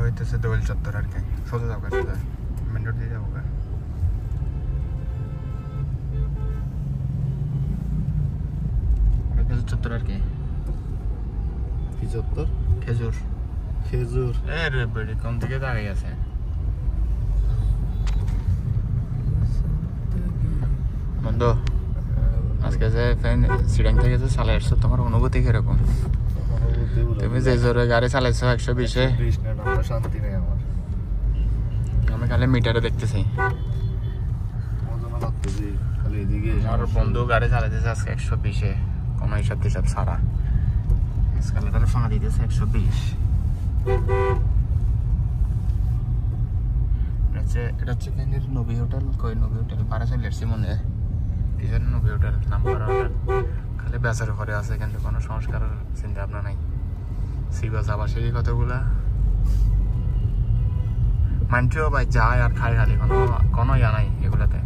হইতেছে দোল চত্বর আর কি সোজা যাবো সোজা মেন রোড দিয়ে যাবো খেজুর চত্বর আর কি কি চত্বর খেজুর খেজুর রে বেড়ি কোন দিকে দাঁড়িয়ে আছে বন্ধু আজকে যে ফ্যান সিডাং থেকে যে চালাই আসছো তোমার অনুভূতি কিরকম তুমি যে জোরে গাড়ি চালাইছো 120-এ শান্তি নেই আমার আমি খালি মিটারে দেখতেছি খালি এদিকে আমার বন্ধু গাড়ি চালাইতেছে আজকে 120-এ কোনো হিসাব টিসাব ছাড়া স্কেলেটারে ফাঁকা দিতেছে 120 এটা হচ্ছে ফ্যানের নবী হোটেল কই নবী হোটেল পাড়া চলে আসছি মনে হয় কি জানি নবী হোটেল নাম করা হোটেল খালি বেচার ঘরে আছে কিন্তু কোনো সংস্কারের চিন্তা ভাবনা নাই সিবাস আবাসেরই কতগুলা মানছেও ভাই যায় আর খায় খালি কোনো ইয়া নাই এগুলাতে